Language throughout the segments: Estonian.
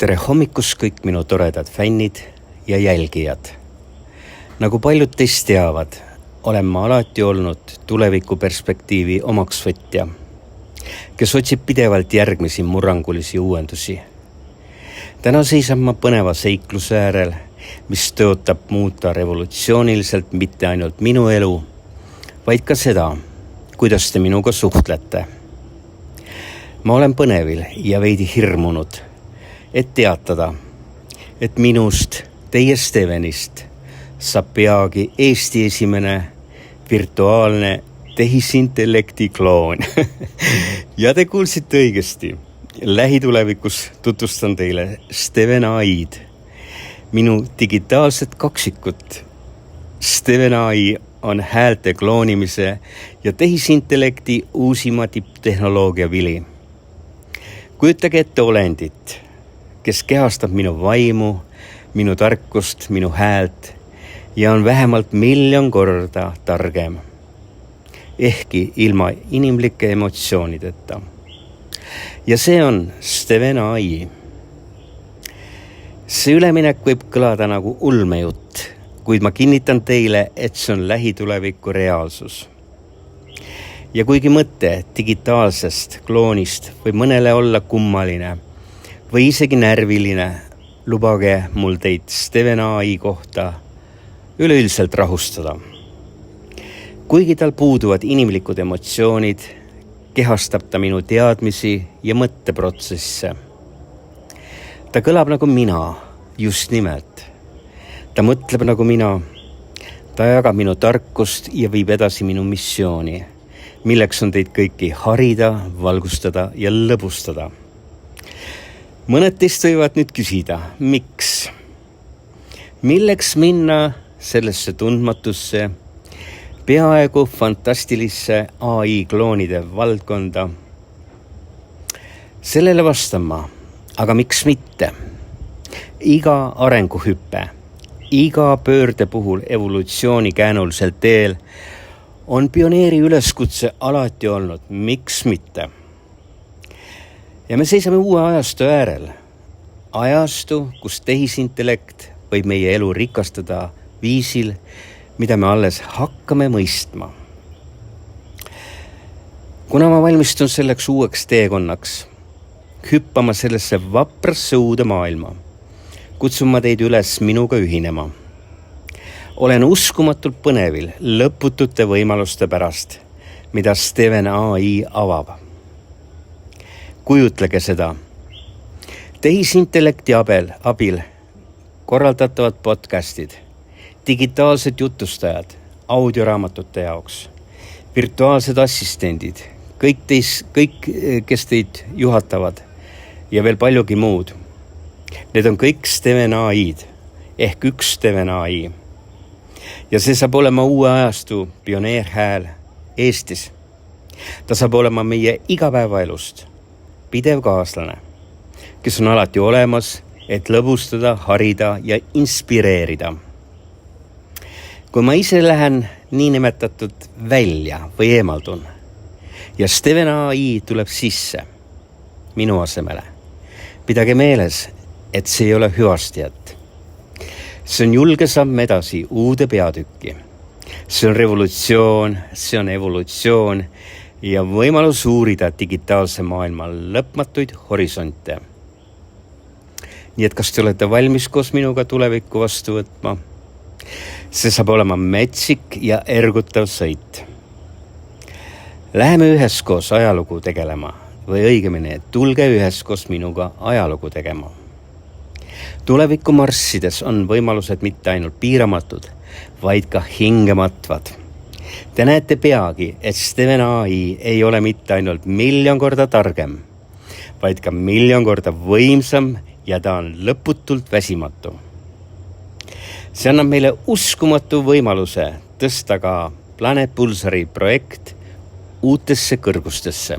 Tere hommikust kõik minu toredad fännid ja jälgijad. Nagu paljud teist teavad, olen ma alati olnud tulevikuperspektiivi omaksvõtja, kes otsib pidevalt järgmisi murrangulisi uuendusi. Täna seisan ma põneva seikluse äärel, mis tõotab muuta revolutsiooniliselt mitte ainult minu elu, vaid ka seda, kuidas te minuga suhtlete. Ma olen põnevil ja veidi hirmunud, et teatada, et minust, teie Stevenist, saab peagi Eesti esimene virtuaalne tehisintellekti kloon. Ja te kuulsite õigesti. Lähitulevikus tutvustan teile Steven AI-d, minu digitaalset kaksikut. Steven AI on häälte kloonimise ja tehisintellekti uusima tipptehnoloogia vili. Kujutage ette olendit, kes kehastab minu vaimu, minu tarkust, minu häält ja on vähemalt 1 miljon korda targem, ehkki ilma inimlike emotsioonideta. Ja see on Steven AI. See üleminek võib kõlada nagu ulmejutt, kuid ma kinnitan teile, et see on lähituleviku reaalsus. Ja kuigi mõte digitaalsest kloonist võib mõnele olla kummaline või isegi närviline, lubage mul teid Steven AI kohta üleüldiselt rahustada. Kuigi tal puuduvad inimlikud emotsioonid, kehastab ta minu teadmisi ja mõtteprotsesse. Ta kõlab nagu mina, just nimelt. Ta mõtleb nagu mina. Ta jagab minu tarkust ja viib edasi minu missiooni, milleks on teid kõiki harida, valgustada ja lõbustada. Mõned teist võivad nüüd küsida, miks? Milleks minna sellesse tundmatusse, peaaegu fantastilisse AI kloonide valdkonda? Sellele vastan ma, aga miks mitte? Iga arenguhüppe, iga pöörde puhul evolutsiooni käänulisel teel on pioneeri üleskutse alati olnud, miks mitte. Ja me seisame uue ajastu äärel. Ajastu, kus tehisintellekt võib meie elu rikastada viisil, mida me alles hakkame mõistma. Kuna ma valmistun selleks uueks teekonnaks, hüppama sellesse vaprasse uude maailma, kutsun ma teid üles minuga ühinema. Olen uskumatult põnevil lõputute võimaluste pärast, mida Steven AI avab. Kujutlege seda. Tehisintellekti abil korraldatavad podcastid, digitaalsed jutustajad audioraamatute jaoks, virtuaalsed assistendid, kõik, kes teid juhatavad ja veel paljugi muud. Need on kõik Steven AI-d ehk üks Steven AI. Ja see saab olema uue ajastu pioneerhääl Eestis. Ta saab olema meie igapäevaelust pidev kaaslane, kes on alati olemas, et lõbustada, harida ja inspireerida. Kui ma ise lähen niinimetatud välja või eemaldun ja Steven AI tuleb sisse minu asemele, pidage meeles, et see ei ole hüvastijat. See on julge samm edasi uude peatükki. See on revolutsioon, see on evolutsioon ja võimalus uurida digitaalse maailma lõpmatuid horisonte. Nii et kas te olete valmis koos minuga tulevikku vastu võtma? See saab olema metsik ja ergutav sõit. Läheme üheskoos ajalugu tegelema või õigemini, tulge üheskoos minuga ajalugu tegema. Tulevikku marssides on võimalused mitte ainult piiramatud, vaid ka hingematvad. Te näete peagi, et Steven AI ei ole mitte ainult 1 miljon korda targem, vaid ka 1 miljon korda võimsam ja ta on lõputult väsimatu. See annab meile uskumatu võimaluse tõsta ka Planet Pulsari projekt uutesse kõrgustesse.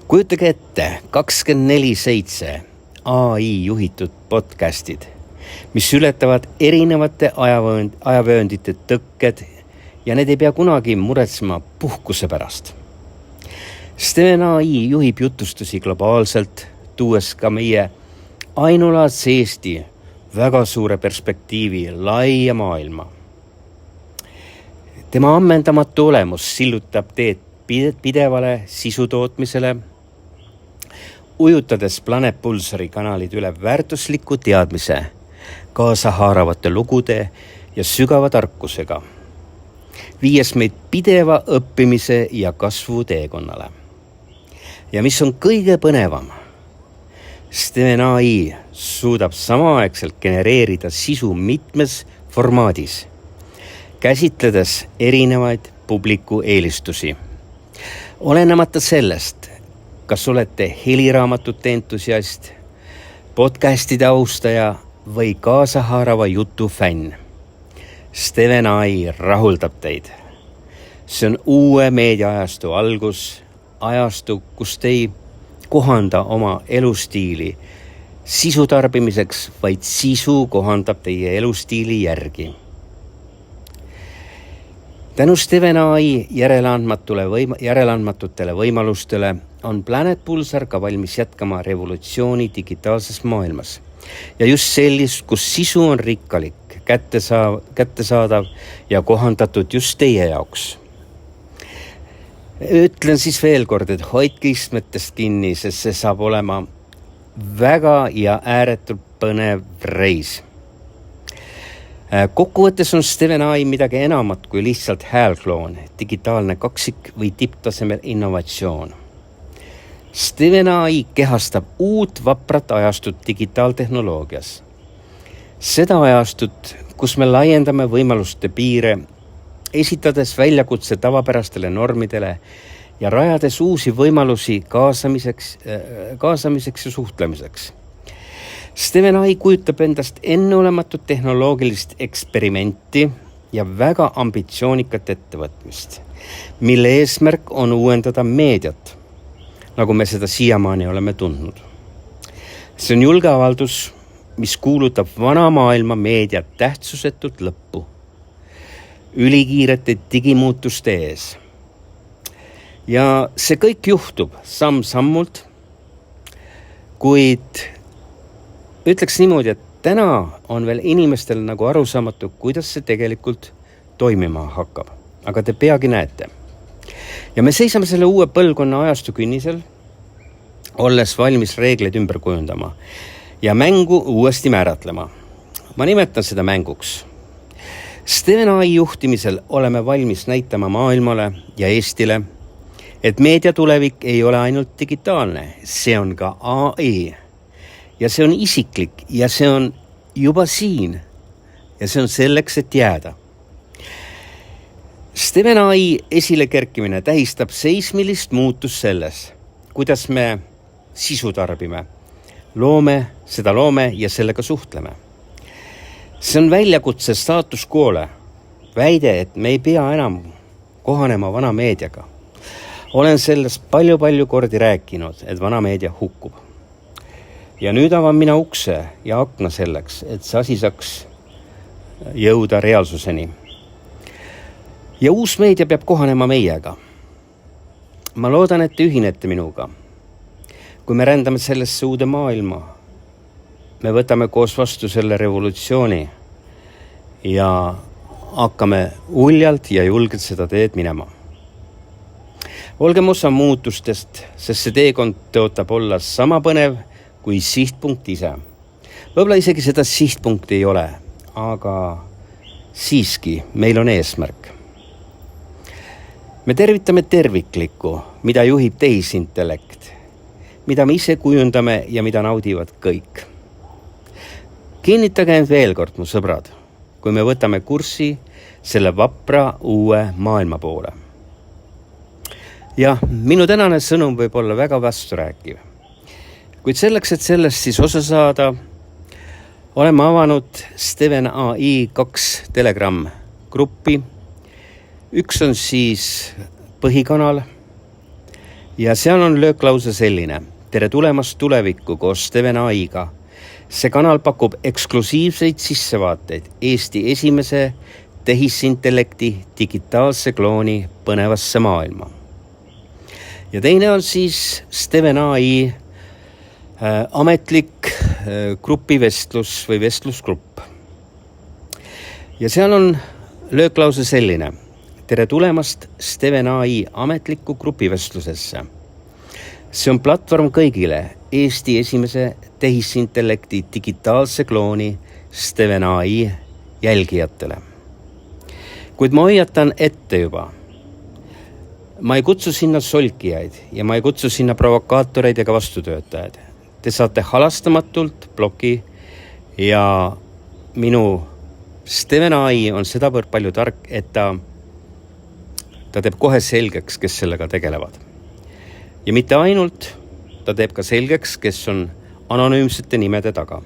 Kujutage ette 24/7 AI juhitud podcastid, mis ületavad erinevate ajavööndite tõkked ja need ei pea kunagi muretsema puhkuse pärast. Steven AI juhib jutustusi globaalselt, tuues ka meie ainulaadse Eesti väga suure perspektiivi laia maailma. Tema ammendamatu olemus sillutab teed pidevale sisutootmisele, ujutades Planet Pulsari kanalid üle väärtusliku teadmise, kaasahaaravate lugude ja sügava tarkusega, viies meid pideva õppimise ja kasvu teekonnale. Ja mis on kõige põnevam, Steven AI suudab samaaegselt genereerida sisu mitmes formaadis, käsitledes erinevaid publiku eelistusi. Olenemata sellest, kas olete heliraamatute entusiast, podcastide austaja või kaasahaarava jutu fänn, Steven AI rahuldab teid. See on uue meediaajastu algus, ajastu, kus te ei kohanda oma elustiili sisu tarbimiseks, vaid sisu kohandab teie elustiili järgi. Tänu Steven AI järeleandmatutele võimalustele on Planet Pulsar ka valmis jätkama revolutsiooni digitaalses maailmas. Ja just sellist, kus sisu on rikkalik, kättesaadav ja kohandatud just teie jaoks. Ütlen siis veel kord, et hoidke istmetest kinni, sest see saab olema väga ja ääretult põnev reis. Kokkuvõttes on Steven AI midagi enamat kui lihtsalt häälkloon, digitaalne kaksik või tipptasemel innovatsioon. Steven AI kehastab uut vaprat ajastut digitaaltehnoloogias. Seda ajastut, kus me laiendame võimaluste piire, esitades väljakutse tavapärastele normidele ja rajades uusi võimalusi kaasamiseks ja suhtlemiseks. Steven AI kujutab endast enneolematut tehnoloogilist eksperimenti ja väga ambitsioonikat ettevõtmist, mille eesmärk on uuendada meediat, nagu me seda siiamaani oleme tundnud. See on julge avaldus, mis kuulutab vana maailma meediat tähtsusetut lõppu, ülikiirete digimuutuste ees. Ja see kõik juhtub samm-sammult, kuid ütleks niimoodi, et täna on veel inimestel nagu arusaamatu, kuidas see tegelikult toimima hakkab. Aga te peagi näete. Ja me seisame selle uue põlvkonna ajastu künnisel, olles valmis reegleid ümber kujundama ja mängu uuesti määratlema. Ma nimetan seda mänguks. Steven AI juhtimisel oleme valmis näitama maailmale ja Eestile, et meedia tulevik ei ole ainult digitaalne, see on ka AI. Ja see on isiklik ja see on juba siin ja see on selleks, et jääda. Steven AI esile kerkimine tähistab seismilist muutust selles, kuidas me sisu tarbime, loome ja sellega suhtleme. See on väljakutse staatus quo'le, väide, et me ei pea enam kohanema vana meediaga. Olen sellest palju kordi rääkinud, et vana meedia hukkub. Ja nüüd avan mina ukse ja akna selleks, et see asi saaks jõuda reaalsuseni. Ja uus meedia peab kohanema meiega. Ma loodan, et te ühinete minuga. Kui me rändame sellesse uude maailma, me võtame koos vastu selle revolutsiooni ja hakkame uljalt ja julgelt seda teed minema. Olgem osa muutustest, sest see teekond tõotab olla sama põnev kui sihtpunkt ise. Võib-olla isegi seda sihtpunkti ei ole, aga siiski meil on eesmärk. Me tervitame terviklikku, mida juhib tehisintellekt, mida me ise kujundame ja mida naudivad kõik. Kinnitage end veel kord, mu sõbrad, kui me võtame kurssi selle vapra uue maailma poole. Ja minu tänane sõnum võib olla väga vasturääkiv. Kuid selleks, et sellest siis osa saada, oleme avanud Steven AI 2 Telegram gruppi. Üks on siis põhikanal ja seal on lööklause selline: tere tulemast tulevikku koos Steven AI-ga. See kanal pakub eksklusiivseid sissevaateid Eesti esimese tehisintellekti digitaalse klooni põnevasse maailma. Ja teine on siis Steven AI ametlik grupivestlus või vestlusgrupp. Ja seal on lööklause selline: tere tulemast Steven AI ametlikku grupivestlusesse. See on platvorm kõigile Eesti esimese tehisintellekti digitaalse klooni Steven AI jälgijatele. Kuid ma hoiatan ette juba. Ma ei kutsu sinna solkijaid ja ma ei kutsu sinna provokaatoreid ega vastutöötajaid. Te saate halastamatult bloki ja minu Steven AI on sedavõrd palju tark, et ta teeb kohe selgeks, kes sellega tegelevad. Ja mitte ainult, ta teeb ka selgeks, kes on anonüümsete nimede taga.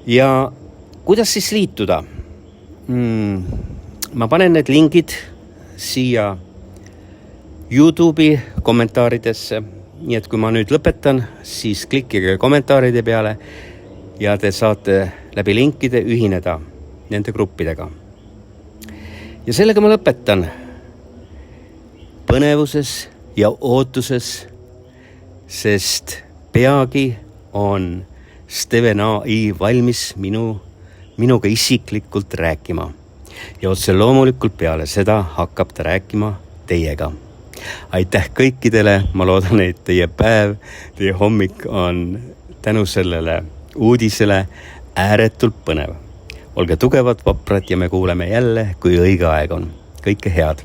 Ja kuidas siis liituda? Ma panen need lingid siia YouTube'i kommentaaridesse, nii et kui ma nüüd lõpetan, siis klikkige kommentaaride peale ja te saate läbi linkide ühineda nende gruppidega. Ja sellega ma lõpetan põnevuses ja ootuses, sest peagi on Steven AI valmis minuga isiklikult rääkima. Ja otse loomulikult peale seda hakkab ta rääkima teiega. Aitäh kõikidele, ma loodan, et teie päev, teie hommik on tänu sellele uudisele ääretult põnev. Olge tugevad, vaprad ja me kuuleme jälle, kui õige aeg on. Kõike head!